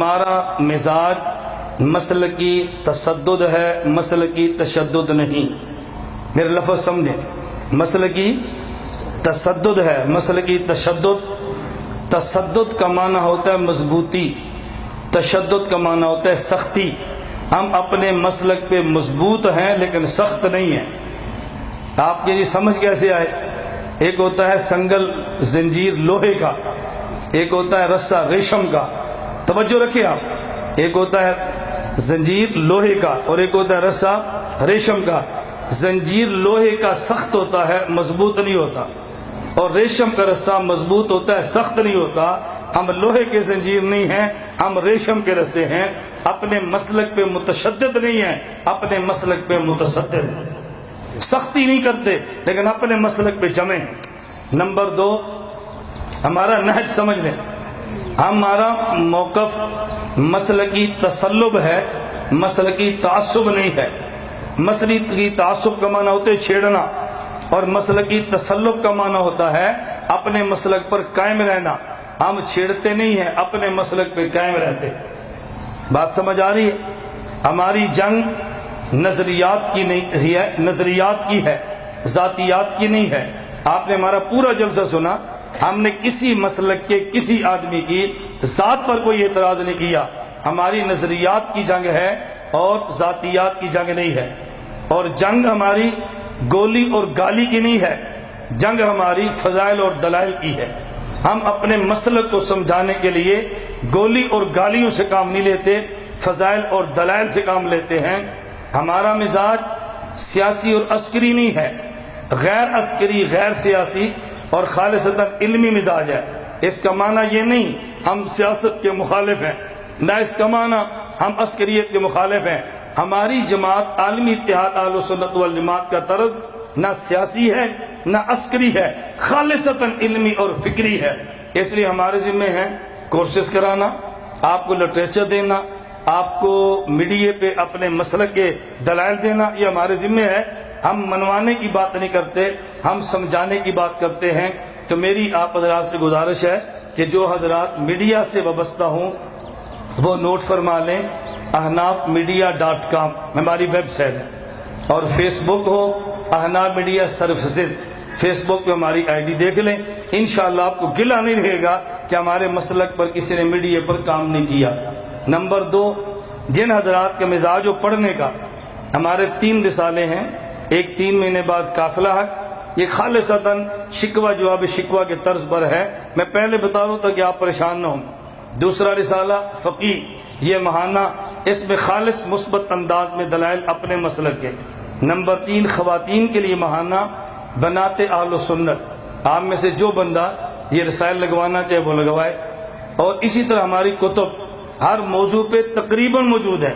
ہمارا مزاج مسلکی تشدد ہے، مسلکی تشدد نہیں۔ میرے لفظ سمجھیں، مسلکی تشدد ہے، مسلکی تشدد۔ تشدد کا معنی ہوتا ہے مضبوطی، تشدد کا معنی ہوتا ہے سختی۔ ہم اپنے مسلک پہ مضبوط ہیں لیکن سخت نہیں ہیں۔ آپ کے لیے سمجھ کیسے آئے؟ ایک ہوتا ہے سنگل زنجیر لوہے کا، ایک ہوتا ہے رسہ ریشم کا۔ توجہ رکھیں آپ، ایک ہوتا ہے زنجیر لوہے کا اور ایک ہوتا ہے رسہ ریشم کا۔ زنجیر لوہے کا سخت ہوتا ہے، مضبوط نہیں ہوتا، اور ریشم کا رسہ مضبوط ہوتا ہے، سخت نہیں ہوتا۔ ہم لوہے کے زنجیر نہیں ہیں، ہم ریشم کے رسے ہیں۔ اپنے مسلک پہ متشدد نہیں ہیں، اپنے مسلک پہ متصدد ہیں۔ سختی نہیں کرتے لیکن اپنے مسلک پہ جمے ہیں۔ نمبر 2، ہمارا نہج سمجھ لیں، ہمارا موقف مسلکی تسلب ہے، مسلکی تعصب نہیں ہے۔ مسلکی تعصب کا معنی ہوتا ہے چھیڑنا، اور مسلکی تسلب کا معنی ہوتا ہے اپنے مسلک پر قائم رہنا۔ ہم چھیڑتے نہیں ہیں، اپنے مسلک پہ قائم رہتے ہیں۔ بات سمجھ آ رہی ہے؟ ہماری جنگ نظریات کی نہیں ہے، نظریات کی ہے، ذاتیات کی نہیں ہے۔ آپ نے ہمارا پورا جلسہ سنا، ہم نے کسی مسلک کے کسی آدمی کی ذات پر کوئی اعتراض نہیں کیا۔ ہماری نظریات کی جنگ ہے اور ذاتیات کی جنگ نہیں ہے۔ اور جنگ ہماری گولی اور گالی کی نہیں ہے، جنگ ہماری فضائل اور دلائل کی ہے۔ ہم اپنے مسلک کو سمجھانے کے لیے گولی اور گالیوں سے کام نہیں لیتے، فضائل اور دلائل سے کام لیتے ہیں۔ ہمارا مزاج سیاسی اور عسکری نہیں ہے، غیر عسکری، غیر سیاسی اور خالصتاً علمی مزاج ہے۔ اس کا معنی یہ نہیں ہم سیاست کے مخالف ہیں، نہ اس کا معنی ہم عسکریت کے مخالف ہیں۔ ہماری جماعت عالمی اتحاد اہل سنت والجماعت کا طرز نہ سیاسی ہے نہ عسکری ہے، خالصتاً علمی اور فکری ہے۔ اس لیے ہمارے ذمہ ہیں کورسز کرانا، آپ کو لٹریچر دینا، آپ کو میڈیا پہ اپنے مسلک کے دلائل دینا، یہ ہمارے ذمہ ہے۔ ہم منوانے کی بات نہیں کرتے، ہم سمجھانے کی بات کرتے ہیں۔ تو میری آپ حضرات سے گزارش ہے کہ جو حضرات میڈیا سے وابستہ ہوں وہ نوٹ فرما لیں، ahnafmedia.com ہماری ویب سائٹ ہے، اور فیس بک ہو احناف میڈیا سروسز، فیس بک پہ ہماری آئی ڈی دیکھ لیں۔ انشاءاللہ آپ کو گلہ نہیں رہے گا کہ ہمارے مسلک پر کسی نے میڈیا پر کام نہیں کیا۔ نمبر 2، جن حضرات کے مزاج و پڑھنے کا، ہمارے 3 رسالے ہیں، ایک 3 مہینے بعد قافلہ حق، یہ خالصتاً شکوہ جواب شکوہ کے طرز پر ہے۔ میں پہلے بتا دوں تاکہ آپ پریشان نہ ہوں۔ دوسرا رسالہ فقی، یہ ماہانہ، اس میں خالص مثبت انداز میں دلائل اپنے مسلک کے۔ نمبر 3، خواتین کے لیے ماہانہ بنات اہل سنت۔ آپ میں سے جو بندہ یہ رسائل لگوانا چاہے وہ لگوائے۔ اور اسی طرح ہماری کتب ہر موضوع پہ تقریباً موجود ہے۔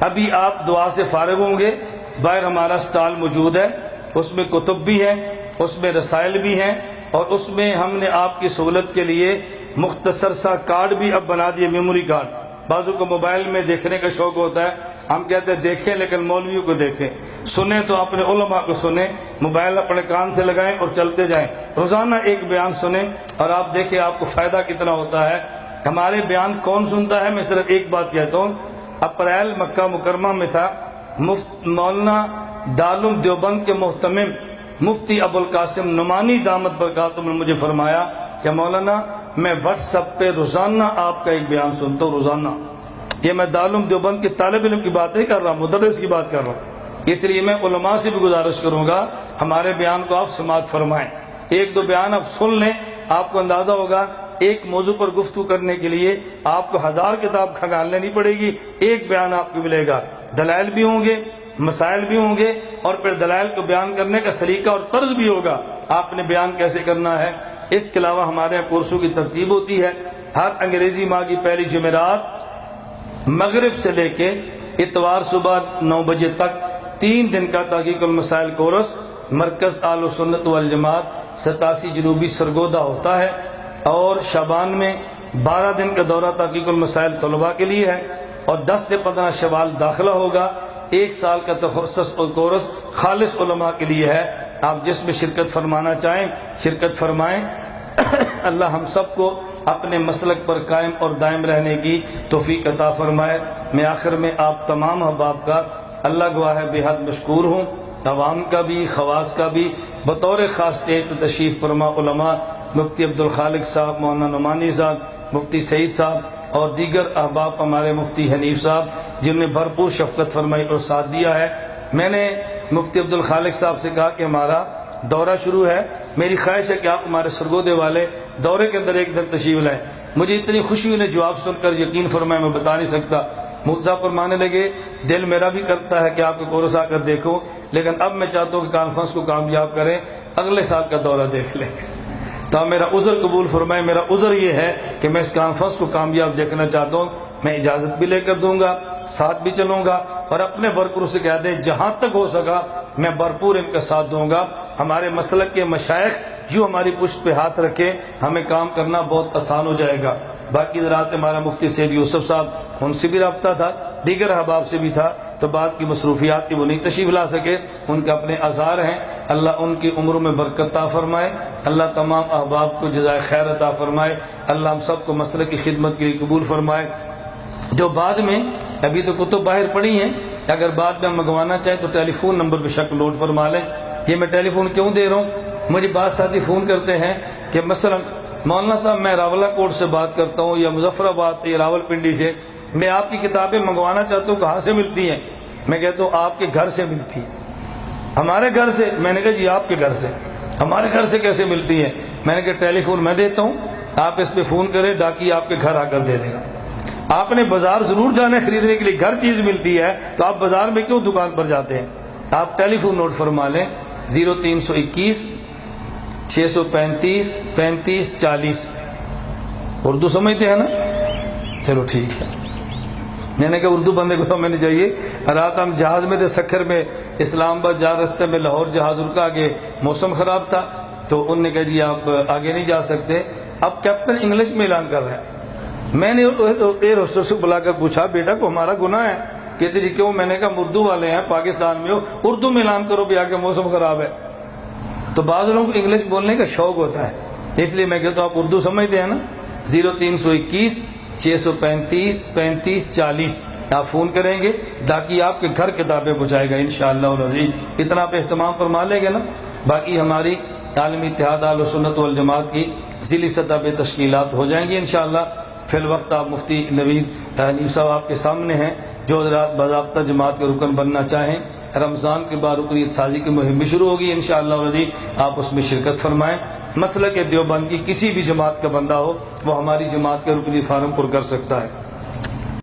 ابھی آپ دعا سے فارغ ہوں گے، باہر ہمارا سٹال موجود ہے، اس میں کتب بھی ہیں، اس میں رسائل بھی ہیں، اور اس میں ہم نے آپ کی سہولت کے لیے مختصر سا کارڈ بھی اب بنا دیے، میموری کارڈ۔ بعضوں کو موبائل میں دیکھنے کا شوق ہوتا ہے، ہم کہتے ہیں دیکھیں لیکن مولویوں کو دیکھیں، سنیں تو اپنے علماء کو سنیں، موبائل اپنے کان سے لگائیں اور چلتے جائیں، روزانہ ایک بیان سنیں اور آپ دیکھیں آپ کو فائدہ کتنا ہوتا ہے۔ ہمارے بیان کون سنتا ہے؟ میں صرف ایک بات کہتا ہوں، اپریل مکہ مکرمہ میں تھا، مولانا دارالعلوم دیوبند کے محتمم مفتی ابوالقاسم نعمانی دامت برکاتہم نے مجھے فرمایا کہ مولانا میں واٹس ایپ پہ روزانہ آپ کا ایک بیان سنتا ہوں، روزانہ۔ یہ میں دارالعلوم دیوبند کے طالب علم کی بات نہیں کر رہا، مدرس کی بات کر رہا ہوں۔ اس لیے میں علماء سے بھی گزارش کروں گا ہمارے بیان کو آپ سماعت فرمائیں۔ 1-2 بیان آپ سن لیں، آپ کو اندازہ ہوگا ایک موضوع پر گفتگو کرنے کے لیے آپ کو 1000 کتاب کھنگالنے نہیں پڑے گی، ایک بیان آپ کو ملے گا، دلائل بھی ہوں گے، مسائل بھی ہوں گے، اور پھر دلائل کو بیان کرنے کا سلیقہ اور طرز بھی ہوگا، آپ نے بیان کیسے کرنا ہے۔ اس کے علاوہ ہمارے یہاں کورسوں کی ترتیب ہوتی ہے، ہر انگریزی ماہ کی پہلی جمعرات مغرب سے لے کے اتوار صبح 9 بجے تک 3 دن کا تحقیق المسائل کورس مرکز اہل سنت والجماعت 87 جنوبی سرگودا ہوتا ہے، اور شعبان میں 12 دن کا دورہ تحقیق المسائل طلباء کے لیے ہے، اور 10 سے 15 شوال داخلہ ہوگا۔ 1 سال کا تخصص اور کورس خالص علماء کے لیے ہے، آپ جس میں شرکت فرمانا چاہیں شرکت فرمائیں۔ اللہ ہم سب کو اپنے مسلک پر قائم اور دائم رہنے کی توفیق عطا فرمائے۔ میں آخر میں آپ تمام احباب کا اللہ گواہ ہے بے حد مشکور ہوں، عوام کا بھی، خواص کا بھی۔ بطور خاص اسٹیج پہ تشریف فرما علماء مفتی عبدالخالق صاحب، مولانا نعمانی صاحب، مفتی سعید صاحب اور دیگر احباب، ہمارے مفتی حنیف صاحب جن نے بھرپور شفقت فرمائی اور ساتھ دیا ہے۔ میں نے مفتی عبدالخالق صاحب سے کہا کہ ہمارا دورہ شروع ہے، میری خواہش ہے کہ آپ ہمارے سرگودے والے دورے کے اندر ایک دن تشریف لائیں۔ مجھے اتنی خوشی ہوئی، انہیں جواب سن کر یقین فرمایا، میں بتا نہیں سکتا۔ مفتی صاحب فرمانے لگے دل میرا بھی کرتا ہے کہ آپ کے کورس آ کر دیکھوں، لیکن اب میں چاہتا ہوں کہ کانفرنس کو کامیاب کریں، اگلے سال کا دورہ دیکھ لیں۔ تو آپ میرا عذر قبول فرمائیں۔ میرا عذر یہ ہے کہ میں اس کانفرنس کو کامیاب دیکھنا چاہتا ہوں، میں اجازت بھی لے کر دوں گا، ساتھ بھی چلوں گا، اور اپنے ورکروں سے کہہ دیں جہاں تک ہو سکا میں بھرپور ان کا ساتھ دوں گا۔ ہمارے مسلک کے مشائخ جو ہماری پشت پہ ہاتھ رکھے، ہمیں کام کرنا بہت آسان ہو جائے گا۔ باقی ذرات ہمارا مفتی سید یوسف صاحب، ان سے بھی رابطہ تھا، دیگر احباب سے بھی تھا، تو بعد کی مصروفیات کی وہ نہیں تشریف لا سکے، ان کے اپنے اعذار ہیں۔ اللہ ان کی عمروں میں برکت عطا فرمائے، اللہ تمام احباب کو جزائے خیر عطا فرمائے، اللہ ہم سب کو مسلک کی خدمت کے لیے قبول فرمائے۔ جو بعد میں ابھی تو کتب باہر پڑی ہیں، اگر بعد میں ہم منگوانا چاہیں تو ٹیلی فون نمبر بے شک نوٹ فرما لیں۔ یہ میں ٹیلی فون کیوں دے رہا ہوں، مجھے بعض ساتھی فون کرتے ہیں کہ مثلا مولانا صاحب میں راولہ کوٹ سے بات کرتا ہوں یا مظفر آباد یا راول پنڈی سے، میں آپ کی کتابیں منگوانا چاہتا ہوں، کہاں سے ملتی ہیں؟ میں کہتا ہوں آپ کے گھر سے ملتی ہیں۔ ہمارے گھر سے؟ میں نے کہا جی آپ کے گھر سے۔ ہمارے گھر سے کیسے ملتی ہیں؟ میں نے کہا ٹیلی فون میں دیتا ہوں، آپ اس پہ فون کریں، ڈاکی آپ کے گھر آ کر دے دے گا۔ آپ نے بازار ضرور جانا ہے خریدنے کے لیے، گھر چیز ملتی ہے تو آپ بازار میں کیوں دکان پر جاتے ہیں؟ آپ ٹیلی فون نوٹ فرما لیں 0321 635 35 40۔ اردو سمجھتے ہیں نا؟ چلو ٹھیک ہے۔ میں نے کہا اردو بندے کو میں نے چاہیے۔ رات ہم جہاز میں تھے سکھر میں، اسلام آباد جا رستے میں لاہور جہاز رکا، آگے موسم خراب تھا تو انہوں نے کہا جی آپ آگے نہیں جا سکتے۔ اب کیپٹن انگلش میں اعلان کر رہے ہیں۔ میں نے ایئر ہوسٹس سے بلا کر پوچھا بیٹا کو ہمارا گناہ ہے؟ کہتے جی کیوں؟ میں نے کہا اردو والے ہیں، پاکستان میں ہو، اردو میں اعلان کرو بھی آگے موسم خراب ہے۔ تو بعض لوگوں کو انگلش بولنے کا شوق ہوتا ہے، اس لیے میں کہتا ہوں آپ اردو سمجھتے ہیں نا؟ 0321 635 35 40 آپ فون کریں گے، ڈاکی آپ کے گھر کتابیں پہنچائے گا انشاءاللہ العزیز۔ اتنا آپ اہتمام فرما لیں گے نا۔ باقی ہماری عالمی اتحاد اہل سنت والجماعت کی ضلعی سطح پہ تشکیلات ہو جائیں گی انشاءاللہ۔ فی الوقت آپ مفتی نوید حنیف صاحب آپ کے سامنے ہیں، جو حضرات باضابطہ جماعت کے رکن بننا چاہیں، رمضان کے بعد رکنیت سازی کی مہم بھی شروع ہوگی انشاءاللہ العزیز، آپ اس میں شرکت فرمائیں۔ مسلک دیوبند کی کسی بھی جماعت کا بندہ ہو وہ ہماری جماعت کے رکنیت فارم پر کر سکتا ہے۔